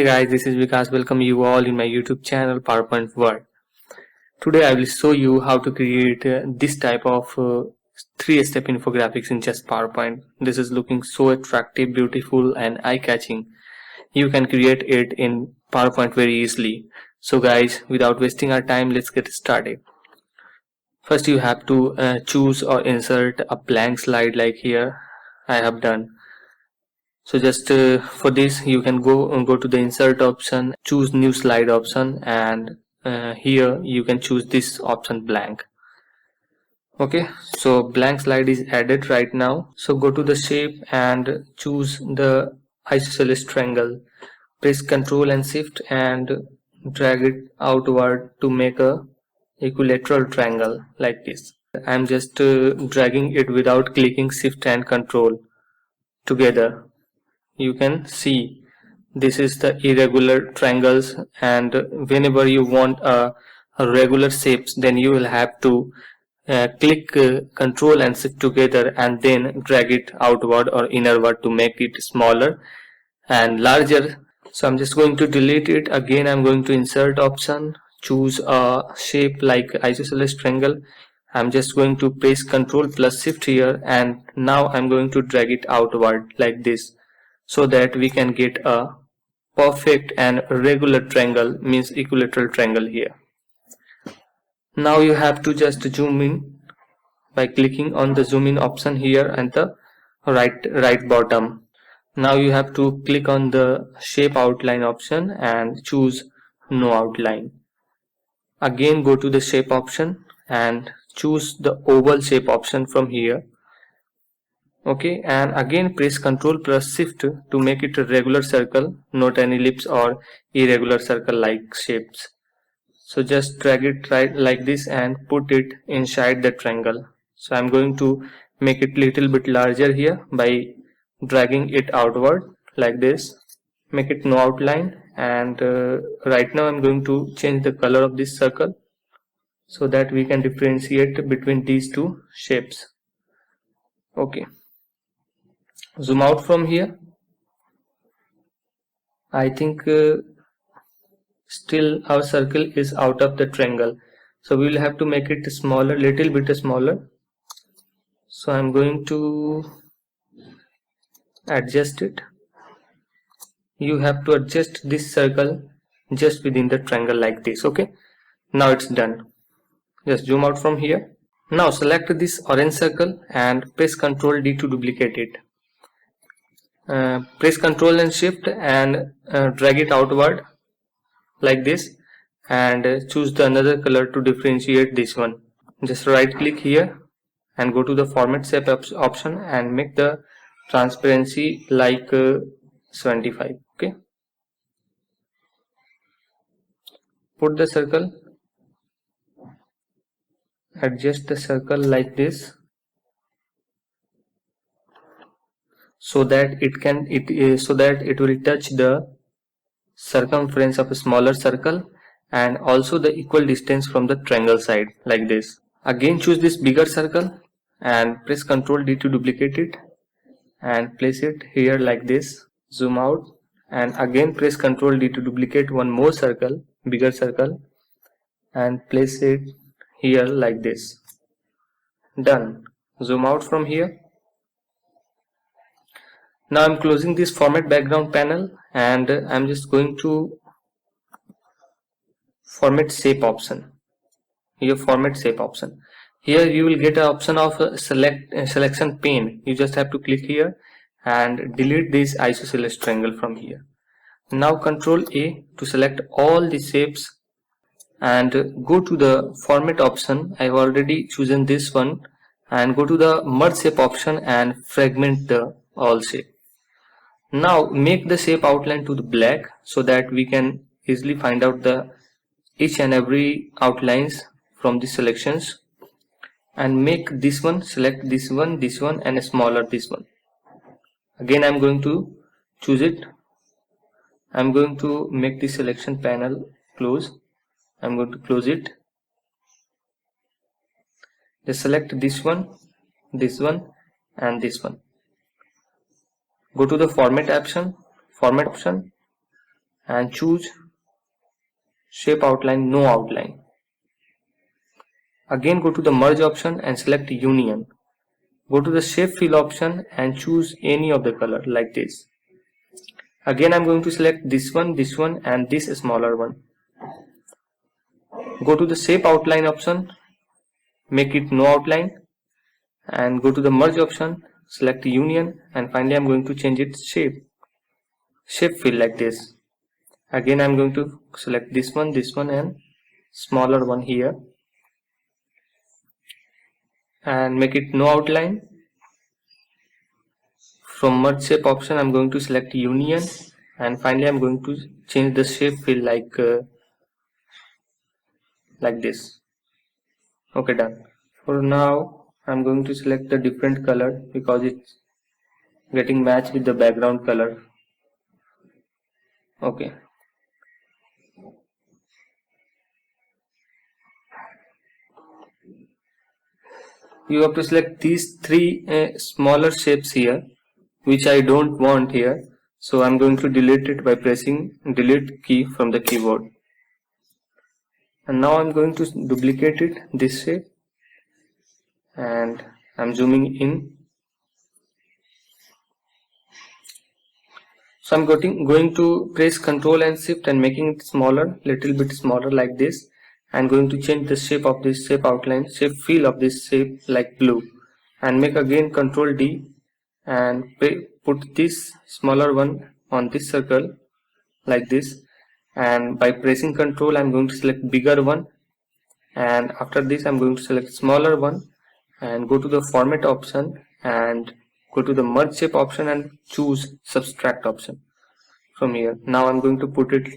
Hey guys, this is Vikas. Welcome you all in my YouTube channel PowerPoint World. Today I will show you how to create this type of 3-step infographics in just PowerPoint. This is looking so attractive, beautiful and eye-catching. You can create it in PowerPoint very easily. So guys, without wasting our time, let's get started. First you have to choose or insert a blank slide like here I have done. So just for this you can go to the insert option, choose new slide option, and here you can choose this option blank. Okay, so blank slide is added right now. So go to the shape and choose the isosceles triangle. Press Ctrl and Shift and drag it outward to make a equilateral triangle like this. I'm just dragging it without clicking Shift and Ctrl together. You can see this is the irregular triangles, and whenever you want a regular shapes, then you will have to click Control and Shift together and then drag it outward or innerward to make it smaller and larger. So I'm just going to delete it. Again I'm going to insert option, choose a shape like isosceles triangle. I'm just going to press Control plus Shift here, and now I'm going to drag it outward like this, so that we can get a perfect and regular triangle, means equilateral triangle here. Now you have to just zoom in by clicking on the zoom in option here and the right bottom. Now you have to click on the shape outline option and choose no outline. Again go to the shape option and choose the oval shape option from here. Okay, and again press Ctrl plus Shift to make it a regular circle, not an ellipse or irregular circle like shapes. So just drag it right like this and put it inside the triangle. So I'm going to make it little bit larger here by dragging it outward like this. Make it no outline, and right now I'm going to change the color of this circle so that we can differentiate between these two shapes. Okay. Zoom out from here. I think still our circle is out of the triangle, so we will have to make it smaller, little bit smaller. So I'm going to adjust it. You have to adjust this circle just within the triangle like this. Okay, now it's done. Just zoom out from here. Now select this orange circle and press Ctrl D to duplicate it. Press Ctrl and Shift and drag it outward like this, and choose the another color to differentiate this one. Just right click here and go to the format shape option and make the transparency like 75. Okay, put the circle, adjust the circle like this so that it will touch the circumference of a smaller circle and also the equal distance from the triangle side like this. Again choose this bigger circle and press Ctrl D to duplicate it and place it here like this. Zoom out and again press Ctrl D to duplicate one more circle, bigger circle, and place it here like this. Done. Zoom out from here. Now I'm closing this format background panel and I'm just going to format shape option. Here format shape option. Here you will get an option of selection pane. You just have to click here and delete this isosceles triangle from here. Now Ctrl A to select all the shapes and go to the format option. I have already chosen this one, and go to the merge shape option and fragment the all shape. Now make the shape outline to the black so that we can easily find out the each and every outlines from the selections, and make this one, select this one and smaller this one. Again I'm going to choose it. I'm going to make the selection panel close. I'm going to close it. Just select this one and this one. Go to the format option, and choose shape outline, no outline. Again go to the merge option and select union. Go to the shape fill option and choose any of the color like this. Again I'm going to select this one and this smaller one. Go to the shape outline option, make it no outline, and go to the merge option, select union, and finally I'm going to change its shape fill like this. Again I'm going to select this one and smaller one here and make it no outline. From merge shape option I'm going to select union, and finally I'm going to change the shape fill like this. Okay, done. For now I'm going to select the different color because it's getting matched with the background color. Okay. You have to select these three smaller shapes here, which I don't want here. So I'm going to delete it by pressing delete key from the keyboard. And now I'm going to duplicate it, this shape, and I'm zooming in. So I'm going to press Ctrl and Shift and making it smaller, little bit smaller like this. I'm going to change the shape of this shape outline, shape fill of this shape like blue, and make again Ctrl D and put this smaller one on this circle like this. And by pressing Ctrl I'm going to select bigger one, and after this I'm going to select smaller one and go to the format option and go to the merge shape option and choose subtract option from here. Now I'm going to put it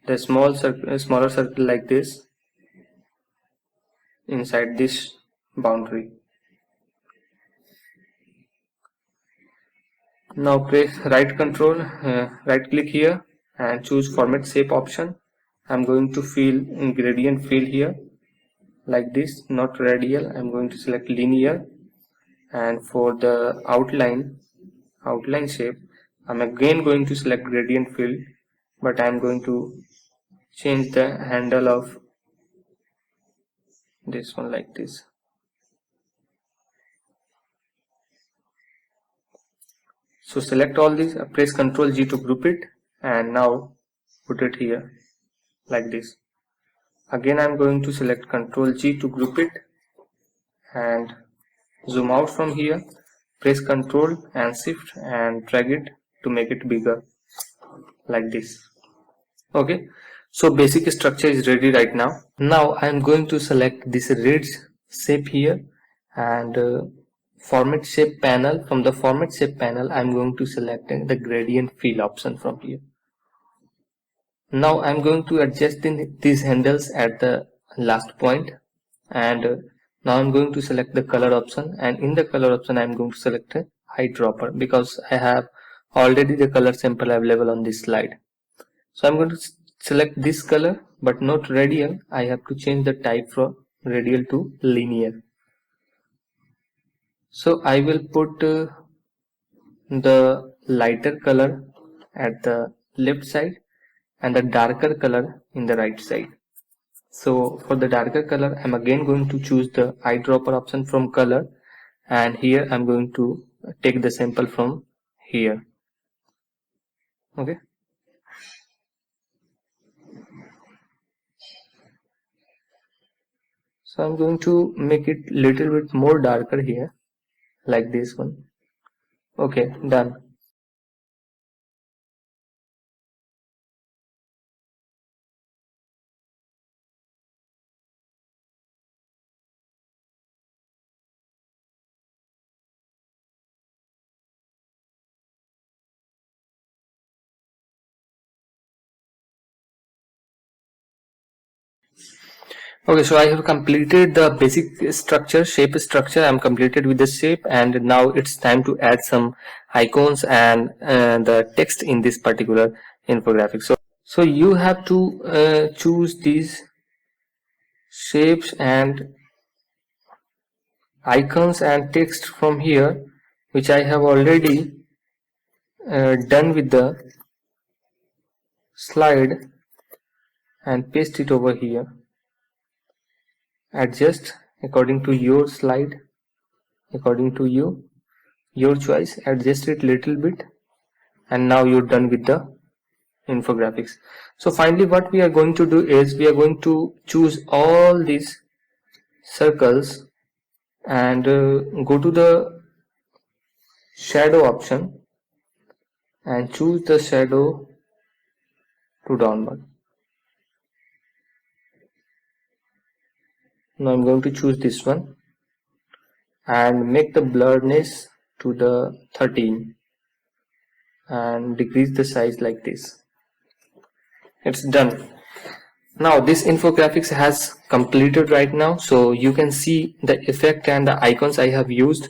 the smaller circle like this inside this boundary. Now press right click here and choose format shape option. I'm going to fill in gradient fill here like this, not radial. I'm going to select linear, and for the outline shape I'm again going to select gradient fill, but I'm going to change the handle of this one like this. So select all these, press Ctrl G to group it, and now put it here like this. Again I'm going to select Ctrl G to group it and zoom out from here, press Ctrl and Shift and drag it to make it bigger like this. Okay, so basic structure is ready right now. Now I am going to select this red shape here and format shape panel. From the format shape panel I am going to select the gradient fill option from here. Now I am going to adjust these handles at the last point, and now I am going to select the color option, and in the color option I am going to select a eyedropper because I have already the color sample available on this slide. So I'm going to select this color, but not radial. I have to change the type from radial to linear. So I will put the lighter color at the left side and the darker color in the right side. So for the darker color I'm again going to choose the eyedropper option from color, and here I'm going to take the sample from here. Okay. So I'm going to make it little bit more darker here like this one. Okay, done. Okay, so I have completed the basic structure, shape structure. I'm completed with the shape, and now it's time to add some icons and the text in this particular infographic. So you have to choose these shapes and icons and text from here, which I have already done with the slide and paste it over here. Adjust according to your slide, according to you, your choice. Adjust it little bit, and now you're done with the infographics. So finally what we are going to do is we are going to choose all these circles and go to the shadow option and choose the shadow to downward. Now I'm going to choose this one and make the blurriness to the 13 and decrease the size like this. It's done. Now this infographics has completed right now, so you can see the effect and the icons I have used.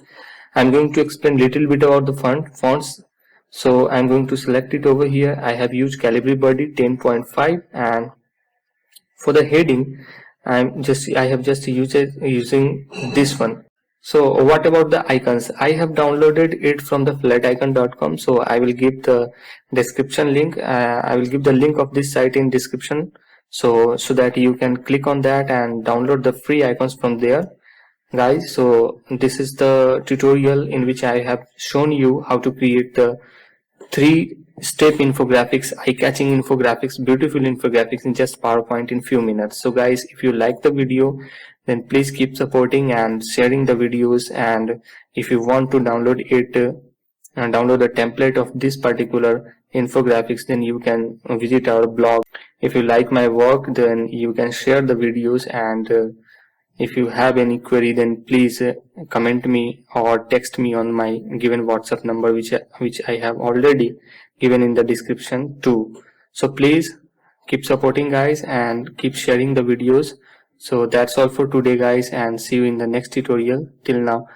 I'm going to explain little bit about the fonts. So I'm going to select it over here. I have used Calibri Birdie 10.5, and for the heading I have just used using this one. So what about the icons? I have downloaded it from the flaticon.com, so I will give the description link. I will give the link of this site in description, so that you can click on that and download the free icons from there, guys. So this is the tutorial in which I have shown you how to create the 3-step infographics, eye-catching infographics, beautiful infographics in just PowerPoint in few minutes. So guys, if you like the video, then please keep supporting and sharing the videos, and if you want to download it and download the template of this particular infographics, then you can visit our blog. If you like my work, then you can share the videos, and if you have any query, then please comment me or text me on my given WhatsApp number, which I have already given in the description too. So please keep supporting, guys, and keep sharing the videos. So that's all for today, guys, and see you in the next tutorial. Till now,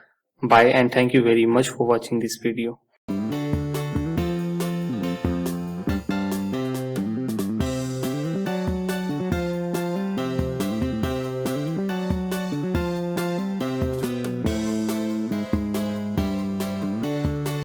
bye, and thank you very much for watching this video.